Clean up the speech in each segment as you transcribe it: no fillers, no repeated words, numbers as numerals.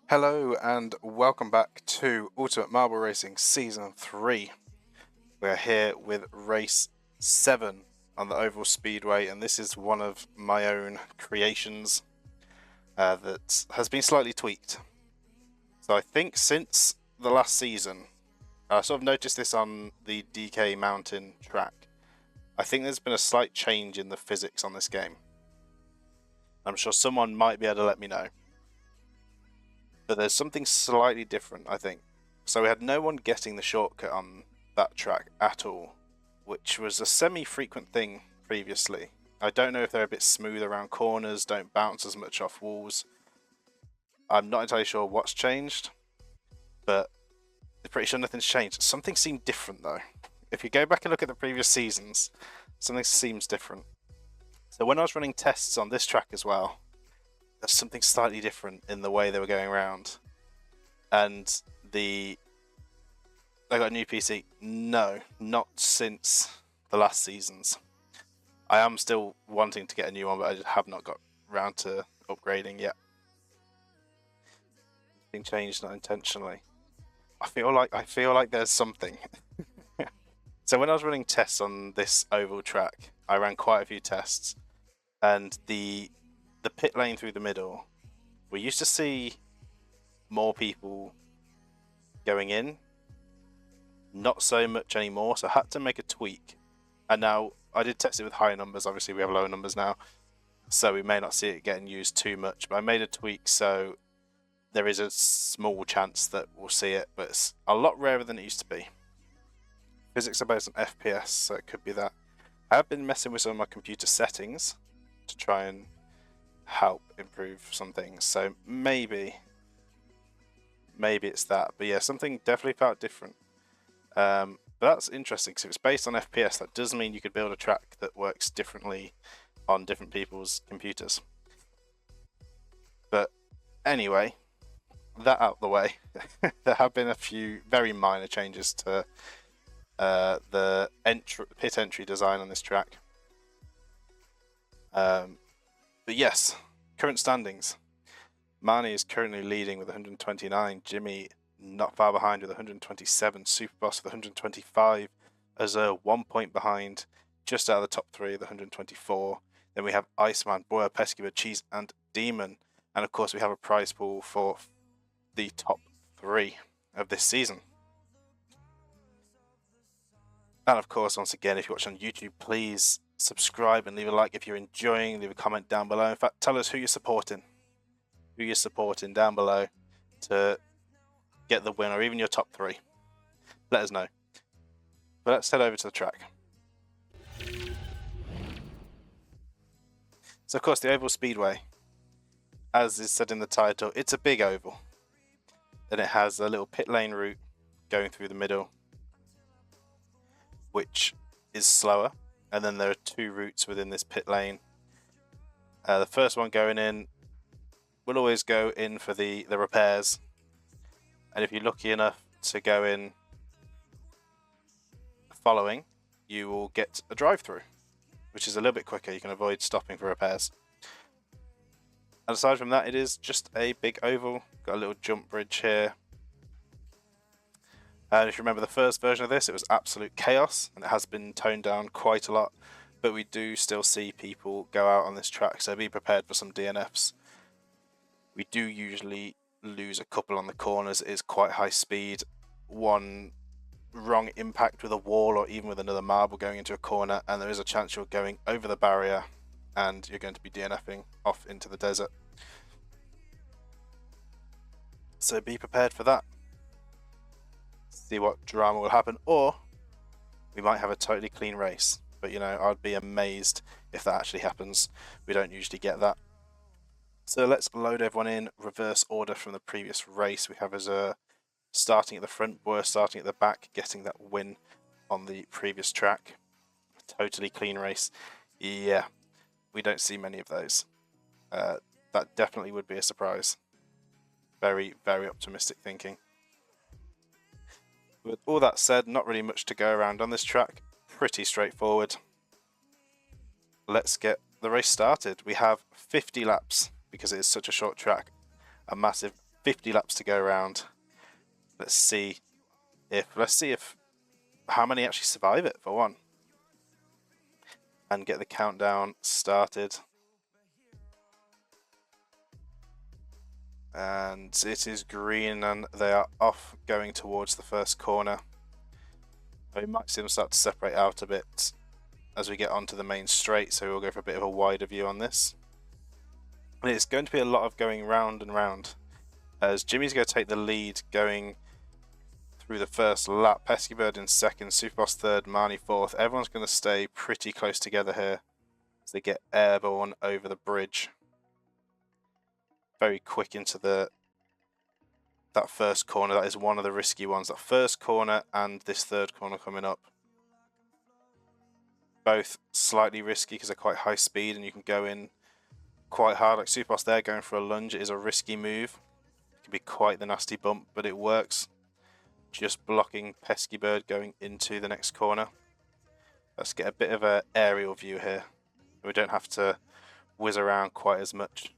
Hello and welcome back to Ultimate Marble Racing Season 3. We're here with Race 7 on the Oval Speedway, and this is one of my own creations that has been slightly tweaked. So I think since the last season, I sort of noticed this on the DK Mountain track. I think there's been a slight change in the physics on this game. I'm sure someone might be able to let me know. But there's something slightly different, I think. So we had no one getting the shortcut on that track at all, which was a semi-frequent thing previously. I don't know if they're a bit smooth around corners, don't bounce as much off walls. I'm not entirely sure what's changed, but I'm pretty sure nothing's changed. Something seemed different though. If you go back and look at the previous seasons, something seems different. So when I was running tests on this track as well, there's something slightly different in the way they were going around. And I got a new PC. No, not since the last seasons. I am still wanting to get a new one, but I just have not got around to upgrading yet. Nothing changed, not intentionally. I feel like there's something. So when I was running tests on this oval track, I ran quite a few tests, and the pit lane through the middle, we used to see more people going in, not so much anymore, so I had to make a tweak. And now I did test it with higher numbers, obviously we have lower numbers now, so we may not see it getting used too much, but I made a tweak so there is a small chance that we'll see it, but it's a lot rarer than it used to be. Physics are based on FPS, so it could be that. I have been messing with some of my computer settings to try and help improve some things, so maybe it's that, but yeah, something definitely felt different. But that's interesting because if it's based on FPS, that does mean you could build a track that works differently on different people's computers. But anyway, that out the way, there have been a few very minor changes to the pit entry design on this track. But yes, current standings. Marnie is currently leading with 129. Jimmy not far behind with 127. Superboss with 125. Azur 1 point behind, just out of the top 3 with 124. Then we have Iceman, Boya, Pesky, Cheese, and Demon. And of course we have a prize pool for the top 3 of this season. And of course, once again, if you watch on YouTube, please subscribe and leave a like if you're enjoying. Leave a comment down below. In fact, tell us who you're supporting. Who you're supporting down below to get the win, or even your top 3. Let us know. But let's head over to the track. So of course the Oval Speedway, as is said in the title, it's a big oval. And it has a little pit lane route going through the middle, which is slower. And then there are 2 routes within this pit lane. The first one going in, we'll always go in for the repairs. And if you're lucky enough to go in following, you will get a drive-through, which is a little bit quicker. You can avoid stopping for repairs. And aside from that, it is just a big oval. Got a little jump bridge here. And if you remember the first version of this, it was absolute chaos, and it has been toned down quite a lot. But we do still see people go out on this track, so be prepared for some DNFs. We do usually lose a couple on the corners. It is quite high speed. One wrong impact with a wall or even with another marble going into a corner, and there is a chance you're going over the barrier and you're going to be DNFing off into the desert. So be prepared for that. See what drama will happen, or we might have a totally clean race. But you know, I'd be amazed if that actually happens. We don't usually get that. So let's load everyone in reverse order from the previous race. We have Azur starting at the front, Boya starting at the back, getting that win on the previous track. A totally clean race. Yeah, we don't see many of those. That definitely would be a surprise. Very, very optimistic thinking. With all that said, not really much to go around on this track. Pretty straightforward. Let's get the race started. We have 50 laps because it is such a short track. A massive 50 laps to go around. Let's see if how many actually survive it, for one, and get the countdown started. And it is green, and they are off going towards the first corner. We might see them start to separate out a bit as we get onto the main straight, so we'll go for a bit of a wider view on this. And it's going to be a lot of going round and round, as Jimmy's going to take the lead going through the first lap. Pesky Bird in second, Superboss third, Marnie fourth. Everyone's going to stay pretty close together here as they get airborne over the bridge. Very quick into that first corner. That is one of the risky ones. That first corner and this third corner coming up. Both slightly risky because they're quite high speed and you can go in quite hard. Like Superboss there going for a lunge. It is a risky move. It can be quite the nasty bump, but it works. Just blocking Pesky Bird going into the next corner. Let's get a bit of an aerial view here. We don't have to whiz around quite as much.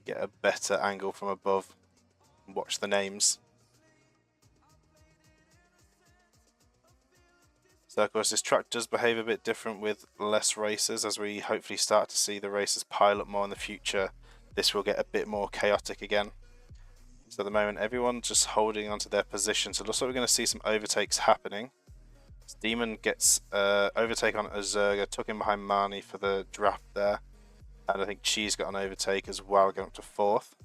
Get a better angle from above and watch the names. So of course this track does behave a bit different with less racers. As we hopefully start to see the racers pile up more in the future, this will get a bit more chaotic again. So at the moment everyone's just holding onto their position. So it looks like we're going to see some overtakes happening. Demon gets overtake on Azurga, took him behind Marnie for the draft there. And I think Cheese got an overtake as well, going up to fourth.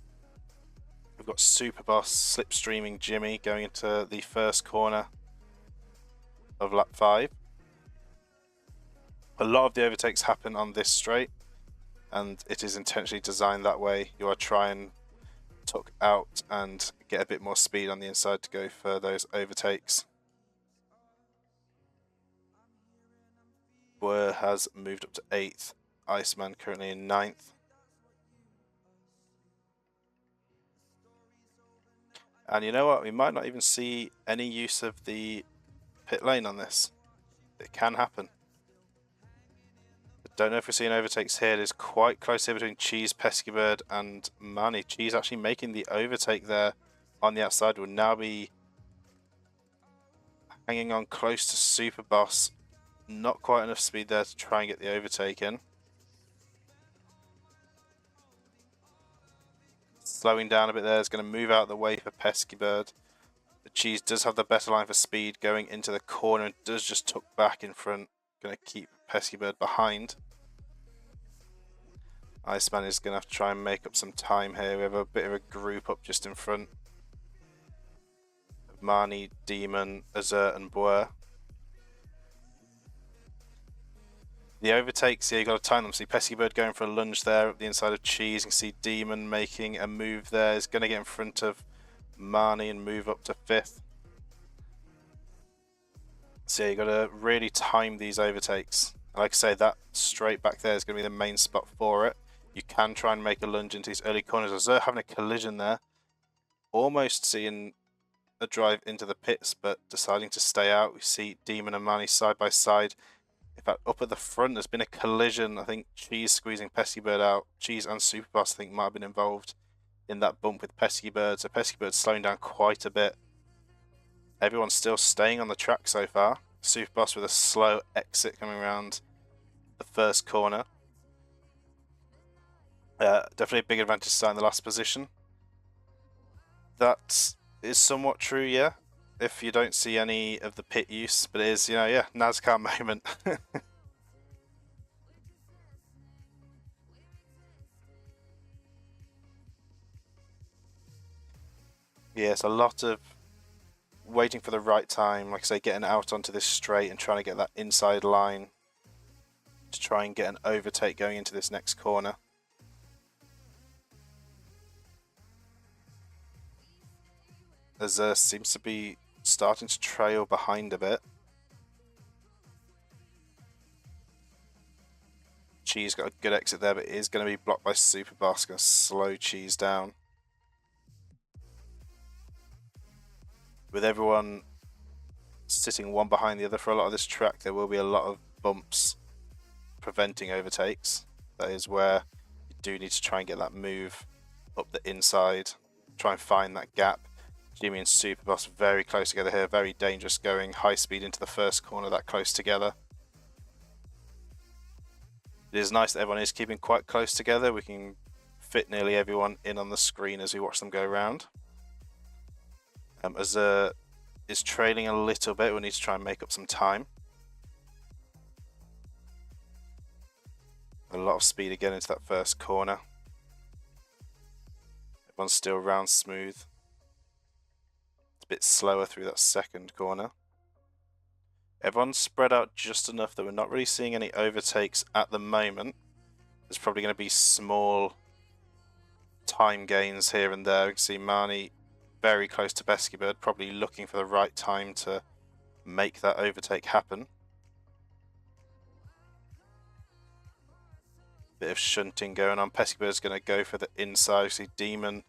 We've got Superboss slipstreaming Jimmy going into the first corner of lap 5. A lot of the overtakes happen on this straight, and it is intentionally designed that way. You are trying to tuck out and get a bit more speed on the inside to go for those overtakes. Boer has moved up to 8th. Iceman currently in 9th. And you know what? We might not even see any use of the pit lane on this. It can happen. I don't know if we're seeing overtakes here. It is quite close here between Cheese, Pesky Bird and Manny. Cheese actually making the overtake there on the outside. Will now be hanging on close to Superboss. Not quite enough speed there to try and get the overtake in. Slowing down a bit there, is going to move out of the way for Pesky Bird. The Cheese does have the better line for speed going into the corner and does just tuck back in front. Going to keep Pesky Bird behind. Iceman is going to have to try and make up some time here. We have a bit of a group up just in front. Marnie, Demon, Azur and Boer. The overtakes here, you've got to time them. See Pesky Bird going for a lunge there up the inside of Cheese. You can see Demon making a move there. He's going to get in front of Marnie and move up to 5th. So yeah, you've got to really time these overtakes. Like I say, that straight back there is going to be the main spot for it. You can try and make a lunge into these early corners. Azur having a collision there. Almost seeing a drive into the pits, but deciding to stay out. We see Demon and Marnie side by side. In fact, up at the front, there's been a collision. I think Cheese squeezing Pesky Bird out. Cheese and Superboss, I think, might have been involved in that bump with Pesky Bird. So Pesky Bird's slowing down quite a bit. Everyone's still staying on the track so far. Superboss with a slow exit coming around the first corner. Definitely a big advantage starting the last position. That is somewhat true, yeah. If you don't see any of the pit use, but it is, you know, yeah, NASCAR moment. Yes, a lot of waiting for the right time, like I say, getting out onto this straight and trying to get that inside line to try and get an overtake going into this next corner. Azur seems to be starting to trail behind a bit. Cheese got a good exit there, but it is going to be blocked by Superboss. Going to slow Cheese down. With everyone sitting one behind the other for a lot of this track, there will be a lot of bumps preventing overtakes. That is where you do need to try and get that move up the inside, try and find that gap. Jimmy and Superboss very close together here, very dangerous going high speed into the first corner that close together. It is nice that everyone is keeping quite close together. We can fit nearly everyone in on the screen as we watch them go around. Azur is trailing a little bit. We'll need to try and make up some time. A lot of speed again into that first corner. Everyone's still round smooth. It's a bit slower through that second corner. Everyone's spread out just enough that we're not really seeing any overtakes at the moment. There's probably going to be small time gains here and there. You can see Marnie very close to Peskybird, probably looking for the right time to make that overtake happen. Bit of shunting going on. Peskybird's going to go for the inside. See, Demon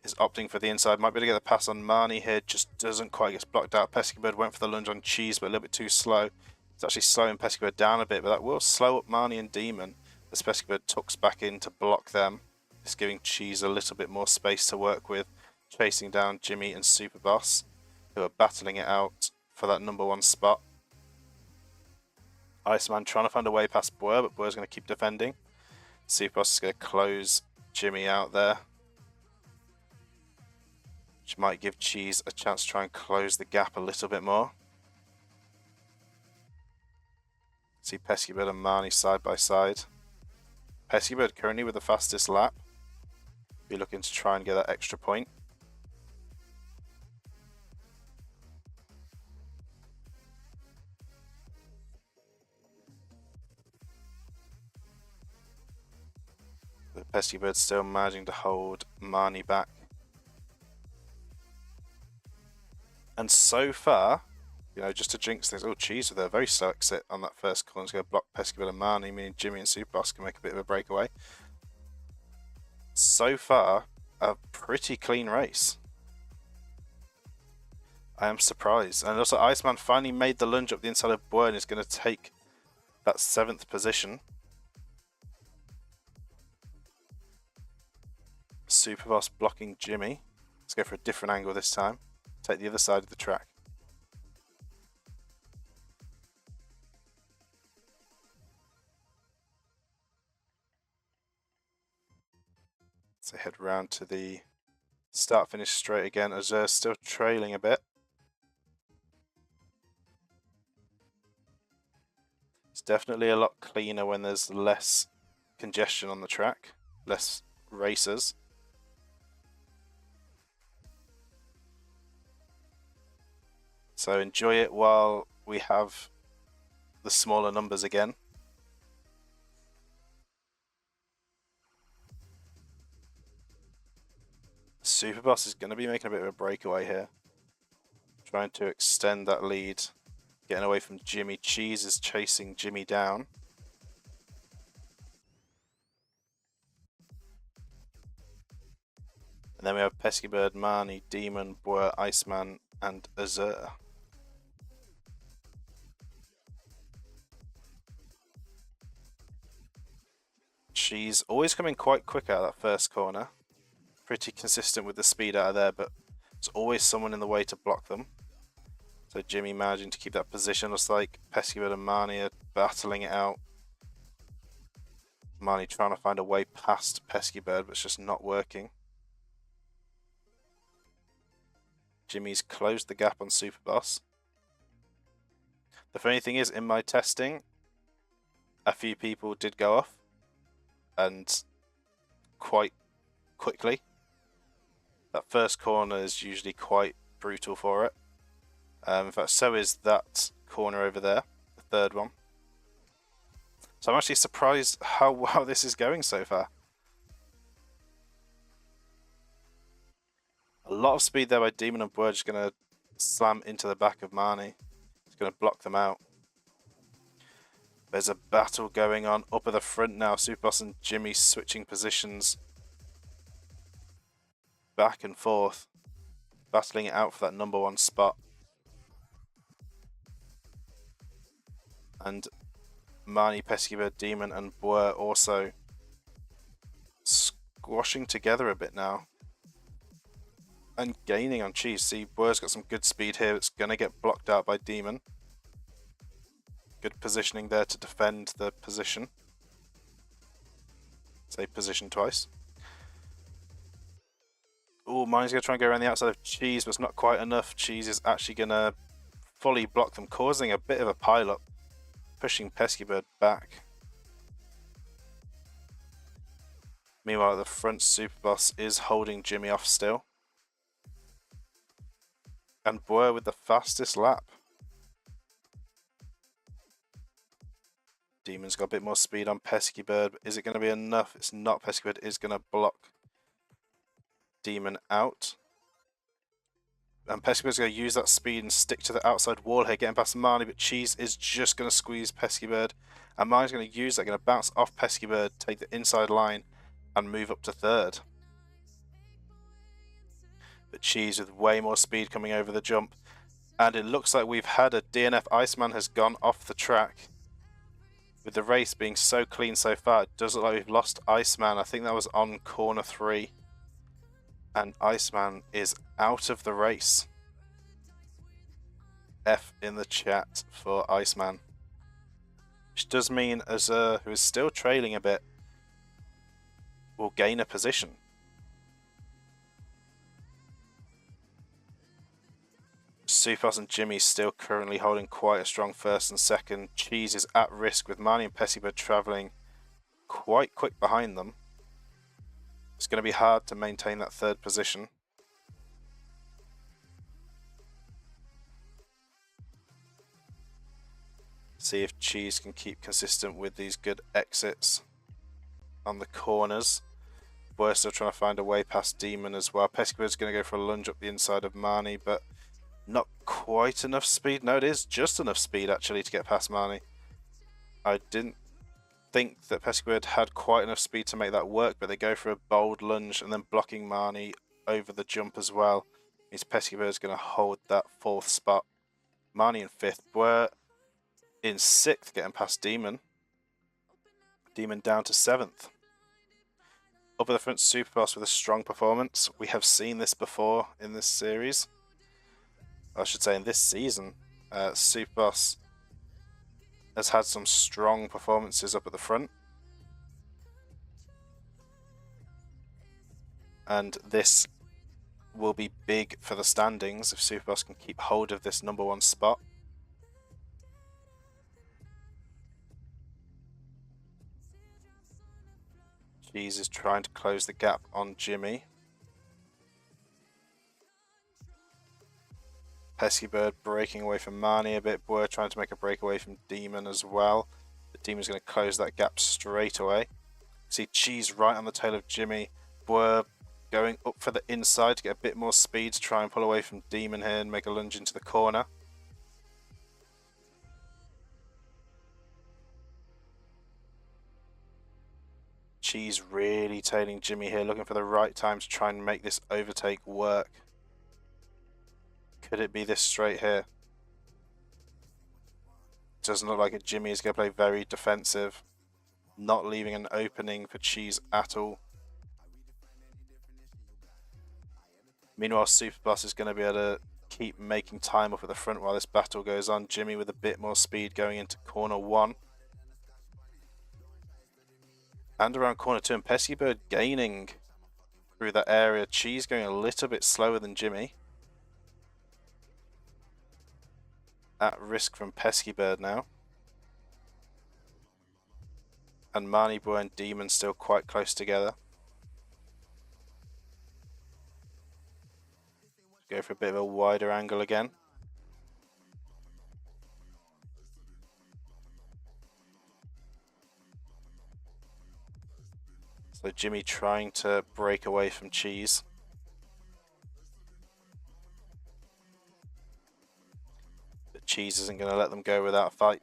is opting for the inside. Might be able to get the pass on Marnie here. Just doesn't quite get blocked out. Peskybird went for the lunge on Cheese, but a little bit too slow. It's actually slowing Peskybird down a bit, but that will slow up Marnie and Demon as Peskybird tucks back in to block them. Just giving Cheese a little bit more space to work with, chasing down Jimmy and Superboss, who are battling it out for that #1 spot. Iceman trying to find a way past Boer, but Boer's going to keep defending. Superboss is going to close Jimmy out there, which might give Cheese a chance to try and close the gap a little bit more. See Peskybird and Marnie side by side. Peskybird currently with the fastest lap. Be looking to try and get that extra point. Peskybird still managing to hold Marnie back. And so far, you know, just to jinx things, oh Cheese with a very slow exit on that first corner to go block Peskybird and Marnie, meaning Jimmy and Superboss can make a bit of a breakaway. So far, a pretty clean race. I am surprised. And also Iceman finally made the lunge up the inside of Boer and is going to take that 7th position. Superboss blocking Jimmy. Let's go for a different angle this time. Take the other side of the track. So head round to the start finish straight again. Azur still trailing a bit. It's definitely a lot cleaner when there's less congestion on the track, less racers. So enjoy it while we have the smaller numbers again. Superboss is going to be making a bit of a breakaway here. Trying to extend that lead. Getting away from Jimmy. Cheese is chasing Jimmy down. And then we have Peskybird, Marnie, Demon, Boer, Iceman, and Azur. She's always coming quite quick out of that first corner. Pretty consistent with the speed out of there, but there's always someone in the way to block them. So Jimmy managing to keep that position. Looks like Peskybird and Marnie are battling it out. Marnie trying to find a way past Peskybird, but it's just not working. Jimmy's closed the gap on Superboss. The funny thing is, in my testing, a few people did go off, and quite quickly. That first corner is usually quite brutal for it. In fact, so is that corner over there, the third one. So I'm actually surprised how well this is going so far. A lot of speed there by Demon and Boer, just going to slam into the back of Marnie. It's going to block them out. There's a battle going on up at the front now. Superboss and Jimmy switching positions back and forth, battling it out for that #1 spot. And Marnie, Peskybird, Demon and Boer also squashing together a bit now. And gaining on Cheese. See, Boer's got some good speed here. It's going to get blocked out by Demon. Good positioning there to defend the position. Say position twice. Oh, Mine's going to try and go around the outside of Cheese, but it's not quite enough. Cheese is actually going to fully block them, causing a bit of a pile-up, pushing Pesky Bird back. Meanwhile, the front Super Boss is holding Jimmy off still. And Boer with the fastest lap. Demon's got a bit more speed on Pesky Bird, but is it going to be enough? It's not. Pesky Bird is going to block Demon out. And Pesky Bird's going to use that speed and stick to the outside wall here, getting past Marnie, but Cheese is just going to squeeze Pesky Bird. And Marnie's going to use that, going to bounce off Pesky Bird, take the inside line, and move up to third. But Cheese with way more speed coming over the jump. And it looks like we've had a DNF. Iceman has gone off the track. With the race being so clean so far, it does look like we've lost Iceman. I think that was on corner 3. And Iceman is out of the race. F in the chat for Iceman. Which does mean Azur, who is still trailing a bit, will gain a position. Supas and Jimmy still currently holding quite a strong first and second. Cheese is at risk with Marnie and Pessibird travelling quite quick behind them. It's going to be hard to maintain that third position. See if Cheese can keep consistent with these good exits on the corners. We're still trying to find a way past Demon as well. Peskybird's going to go for a lunge up the inside of Marnie, but not quite enough speed. No, it is just enough speed actually to get past Marnie. I didn't think that Peskybird had quite enough speed to make that work, but they go for a bold lunge and then blocking Marnie over the jump as well. Means Peskybird's going to hold that 4th spot. Marnie in 5th. We're in 6th, getting past Demon. Demon down to 7th. Up at the front, Superboss with a strong performance. We have seen this before in this series. I should say in this season. Superboss has had some strong performances up at the front. And this will be big for the standings if Superboss can keep hold of this #1 spot. Cheese is trying to close the gap on Jimmy. Peskybird breaking away from Marnie a bit. We're trying to make a break away from Demon as well. The Demon's going to close that gap straight away. See Cheese right on the tail of Jimmy. We're going up for the inside to get a bit more speed to try and pull away from Demon here and make a lunge into the corner. Cheese really tailing Jimmy here, looking for the right time to try and make this overtake work. Could it be this straight here? Doesn't look like it. Jimmy is going to play very defensive, not leaving an opening for Cheese at all. Meanwhile, Superboss is going to be able to keep making time up at the front while this battle goes on. Jimmy with a bit more speed going into corner 1. And around corner 2, and Peskybird gaining through that area. Cheese going a little bit slower than Jimmy. At risk from Peskybird now. And Marnie Boy and Demon still quite close together. Go for a bit of a wider angle again. So Jimmy trying to break away from Cheese. But Cheese isn't going to let them go without a fight.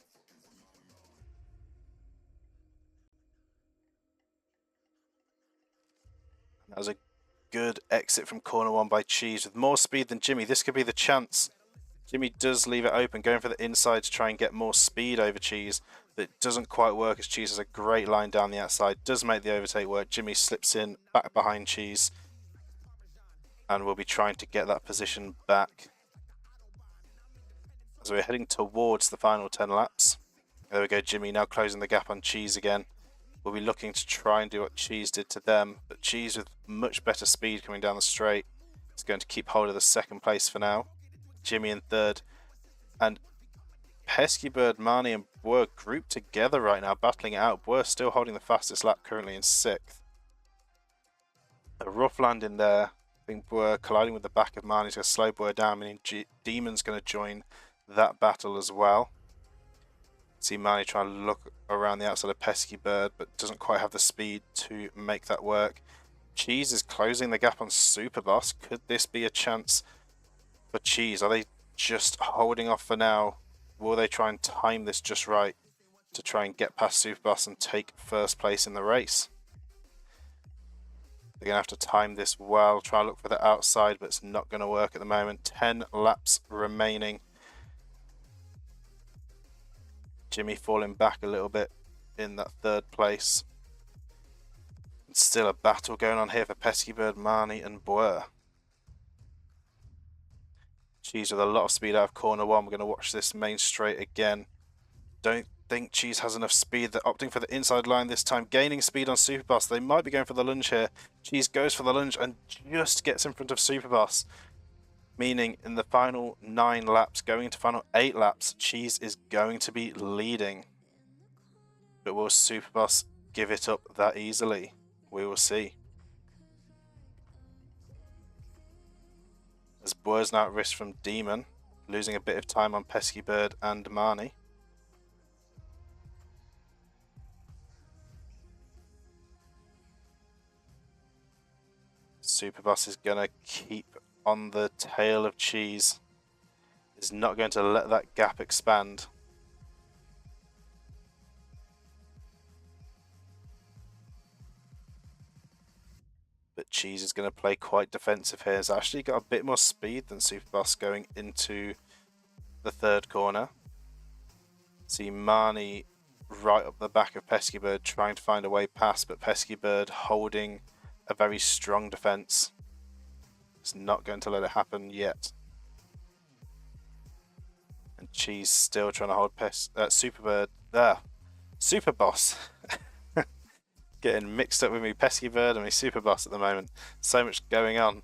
That was a good exit from corner 1 by Cheese with more speed than Jimmy. This could be the chance Jimmy does leave it open, going for the inside to try and get more speed over Cheese. But it doesn't quite work as Cheese has a great line down the outside. Does make the overtake work. Jimmy slips in back behind Cheese. And we'll be trying to get that position back. As we're heading towards the final 10 laps. There we go, Jimmy now closing the gap on Cheese again. We'll be looking to try and do what Cheese did to them. But Cheese with much better speed coming down the straight is going to keep hold of the second place for now. Jimmy in third. And Pesky Bird, Marnie and Boer grouped together right now, battling it out. Boer still holding the fastest lap, currently in 6th. A rough landing there. I think Boer colliding with the back of Marnie's going to slow Boer down, meaning Demon's going to join that battle as well. See Marnie trying to look around the outside of Pesky Bird, but doesn't quite have the speed to make that work. Cheese is closing the gap on Superboss. Could this be a chance for Cheese? Are they just holding off for now? Will they try and time this just right to try and get past Superboss and take first place in the race? They're going to have to time this well, try and look for the outside, but it's not going to work at the moment. 10 laps remaining. Jimmy falling back a little bit in that third place. It's still a battle going on here for Pesky Bird, Marnie and Boer. Cheese with a lot of speed out of corner 1. We're going to watch this main straight again. Don't think Cheese has enough speed. They're opting for the inside line this time, gaining speed on Superboss. They might be going for the lunge here. Cheese goes for the lunge and just gets in front of Superboss. Meaning in the final 9 laps, going into final 8 laps, Cheese is going to be leading. But will Superboss give it up that easily? We will see. As Boer's now at risk from Demon, losing a bit of time on Pesky Bird and Marnie. Superboss is going to keep on the tail of Cheese. Is not going to let that gap expand. But Cheese is going to play quite defensive here. He's actually got a bit more speed than Superboss going into the third corner. See Marnie right up the back of Pesky Bird trying to find a way past, but Pesky Bird holding a very strong defense. It's not going to let it happen yet. And Cheese still trying to hold Superbird there. Superboss. Getting mixed up with me Pesky Bird and me Superboss at the moment. So much going on.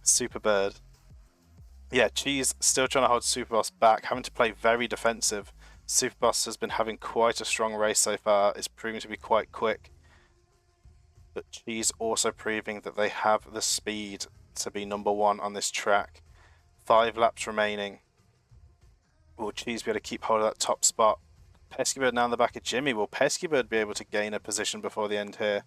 Superbird. Yeah, Cheese still trying to hold Superboss back, having to play very defensive. Superboss has been having quite a strong race so far. It's proving to be quite quick. But Cheese also proving that they have the speed to be number 1 on this track. 5 laps remaining. Will Cheese be able to keep hold of that top spot? Pesky Bird now in the back of Jimmy. Will Pesky Bird be able to gain a position before the end here?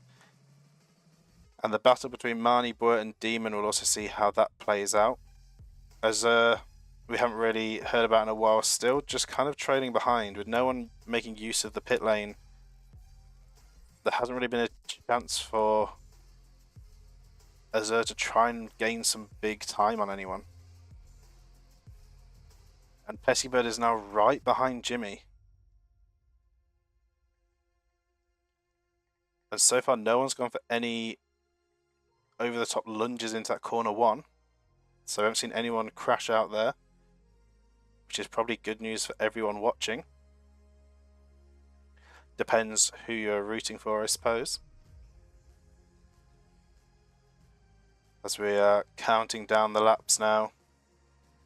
And the battle between Marnie, Boer and Demon, will also see how that plays out. As we haven't really heard about in a while, still just kind of trailing behind with no one making use of the pit lane. There hasn't really been a chance for Azur to try and gain some big time on anyone. And Pesky Bird is now right behind Jimmy. And so far no one's gone for any over the top lunges into that corner 1. So I haven't seen anyone crash out there, which is probably good news for everyone watching. Depends who you're rooting for, I suppose. As we are counting down the laps now.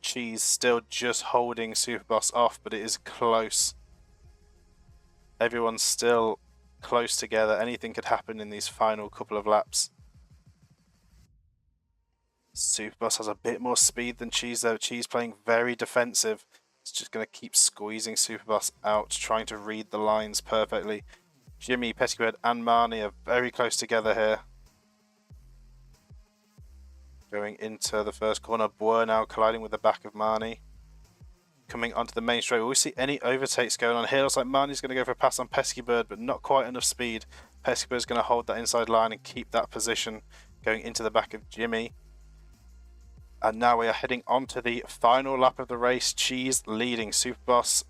Cheese still just holding Superboss off, but it is close. Everyone's still close together. Anything could happen in these final couple of laps. Superboss has a bit more speed than Cheese though. Cheese playing very defensive. It's just going to keep squeezing Superboss out, trying to read the lines perfectly. Jimmy, Pesky Bird and Marnie are very close together here. Going into the first corner, Boer now colliding with the back of Marnie. Coming onto the main straight, will we see any overtakes going on here? Looks like Marnie's going to go for a pass on Pesky Bird, but not quite enough speed. Pesky Bird's going to hold that inside line and keep that position going into the back of Jimmy. And now we are heading on to the final lap of the race. Cheese leading, Superboss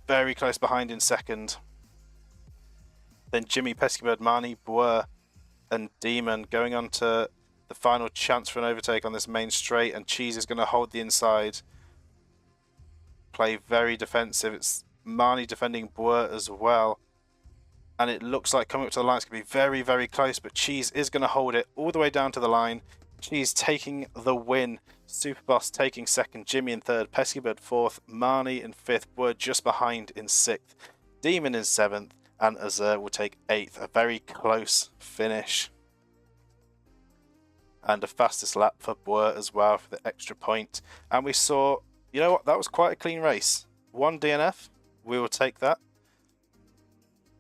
very close behind in second. Then Jimmy, Peskybird, Marnie, Boer and Demon going on to the final chance for an overtake on this main straight, and Cheese is going to hold the inside. Play very defensive. It's Marnie defending Boer as well. And it looks like coming up to the line is going to be very, very close, but Cheese is going to hold it all the way down to the line. Cheese taking the win. Superboss taking second, Jimmy in third, Peskybird fourth, Marnie in fifth, Boer just behind in sixth, Demon in seventh, and Azur will take eighth. A very close finish. And a fastest lap for Boer as well for the extra point. And we saw, you know what, that was quite a clean race. One DNF, we will take that.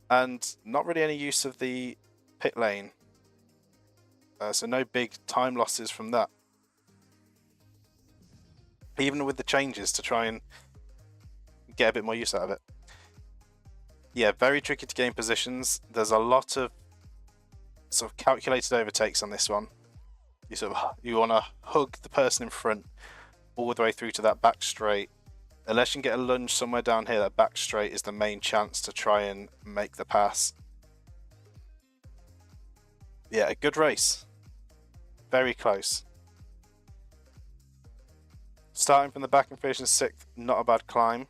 And not really any use of the pit lane. So no big time losses from that. Even with the changes to try and get a bit more use out of it. Yeah, very tricky to gain positions. There's a lot of sort of calculated overtakes on this one. You want to hug the person in front all the way through to that back straight. Unless you can get a lunge somewhere down here, that back straight is the main chance to try and make the pass. Yeah, a good race. Very close. Starting from the back and finishing sixth, not a bad climb.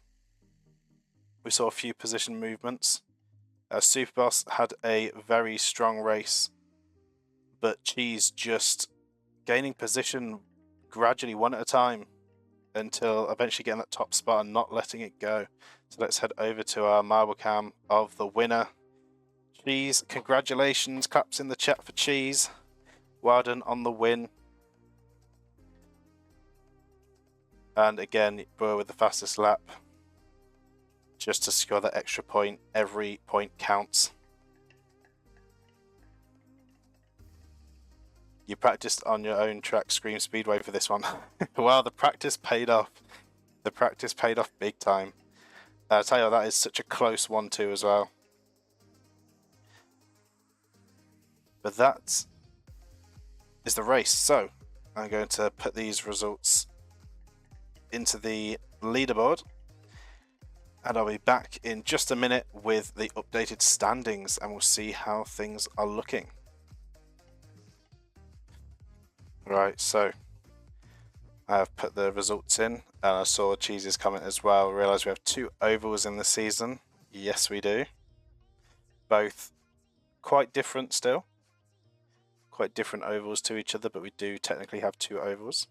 We saw a few position movements. Superboss had a very strong race, but Cheese just gaining position gradually, one at a time, until eventually getting that top spot and not letting it go. So let's head over to our marble cam of the winner. Cheese, congratulations, claps in the chat for Cheese. Well done on the win. And again, Boer with the fastest lap. Just to score that extra point, every point counts. You practiced on your own track, Scream Speedway, for this one. Well, the practice paid off. The practice paid off big time. I'll tell you what, that is such a close 1-2 as well. But that is the race. So I'm going to put these results into the leaderboard. And I'll be back in just a minute with the updated standings, and we'll see how things are looking. Right, so I have put the results in, and I saw Cheese's comment as well. I realised we have 2 ovals in the season. Yes, we do. Both quite different still. Quite different ovals to each other, but we do technically have 2 ovals.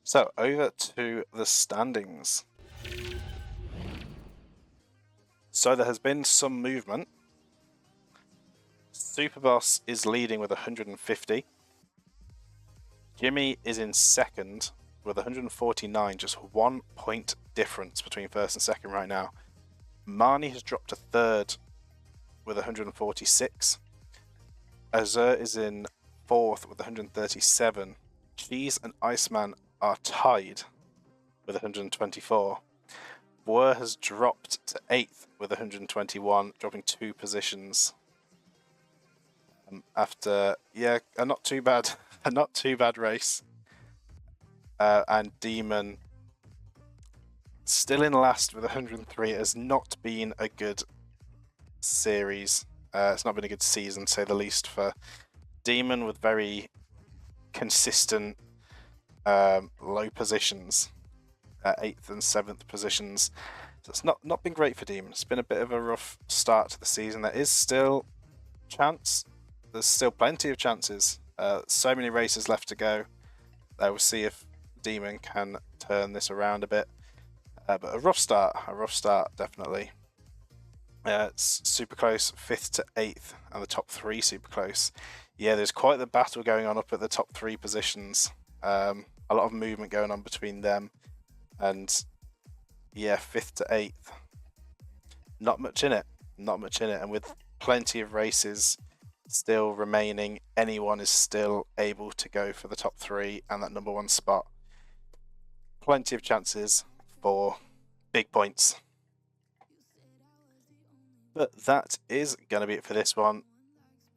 So, over to the standings. So there has been some movement. Superboss is leading with 150. Jimmy is in second with 149, just 1 point difference between first and second right now. Marnie has dropped to third with 146. Azur is in fourth with 137. Cheese and Iceman are tied with 124. Boer has dropped to 8th with 121, dropping 2 positions. After, yeah, a not too bad race. And Demon still in last with 103. It has not been a good series. It's not been a good season, to say the least, for Demon, with very consistent low positions. 8th and 7th positions. So it's not been great for Demon. It's been a bit of a rough start to the season. There is still chance. There's still plenty of chances. So many races left to go. We'll see if Demon can turn this around a bit. But a rough start definitely. It's super close, 5th to 8th, and the top 3 super close. Yeah, there's quite the battle going on up at the top 3 positions. A lot of movement going on between them. And yeah, 5th to 8th. Not much in it. And with plenty of races still remaining, anyone is still able to go for the top 3 and that number 1 spot. Plenty of chances for big points. But that is going to be it for this one.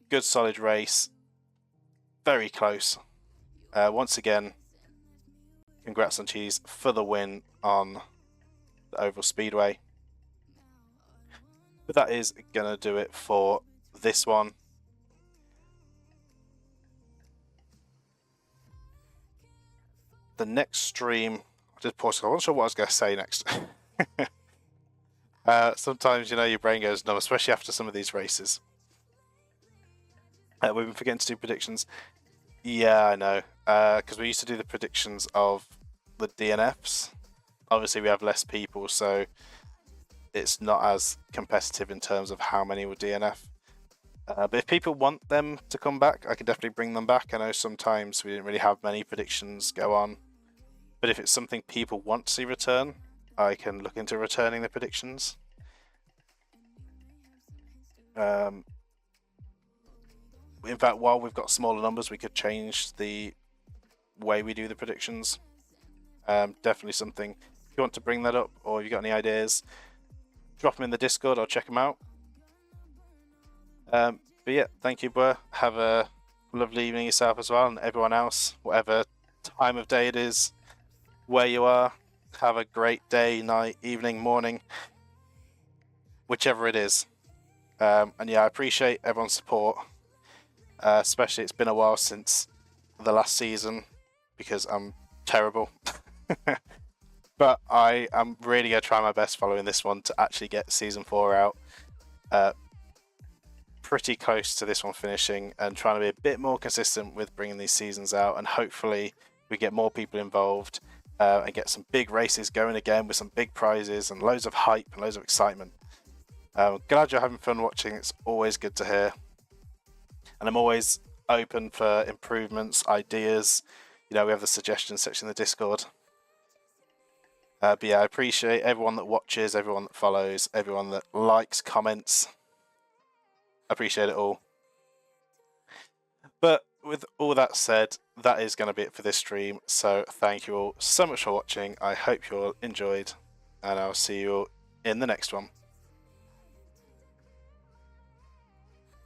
Good solid race. Very close. Once again, congrats on Cheese for the win on the Oval Speedway. But that is going to do it for this one. The next stream, I just paused. I wasn't sure what I was going to say next. Sometimes, you know, your brain goes numb, especially after some of these races. We've been forgetting to do predictions. Yeah, I know. Because we used to do the predictions of the DNFs. Obviously, we have less people, so it's not as competitive in terms of how many will DNF. But if people want them to come back, I can definitely bring them back. I know sometimes we didn't really have many predictions go on. But if it's something people want to see return, I can look into returning the predictions. In fact, while we've got smaller numbers, we could change the way we do the predictions. Definitely something. If you want to bring that up, or if you got any ideas, drop them in the Discord. I'll check them out. But yeah, thank you, Bur. Have a lovely evening yourself as well, and everyone else, whatever time of day it is, where you are. Have a great day, night, evening, morning, whichever it is. And yeah, I appreciate everyone's support. Especially, it's been a while since the last season because I'm terrible. But I am really going to try my best following this one to actually get season 4 out. Pretty close to this one finishing, and trying to be a bit more consistent with bringing these seasons out, and hopefully we get more people involved and get some big races going again with some big prizes and loads of hype and loads of excitement. Glad you're having fun watching. It's always good to hear. And I'm always open for improvements, ideas. You know, we have the suggestions section in the Discord. But yeah, I appreciate everyone that watches, everyone that follows, everyone that likes, comments. I appreciate it all. But with all that said, that is going to be it for this stream. So thank you all so much for watching. I hope you all enjoyed, and I'll see you all in the next one.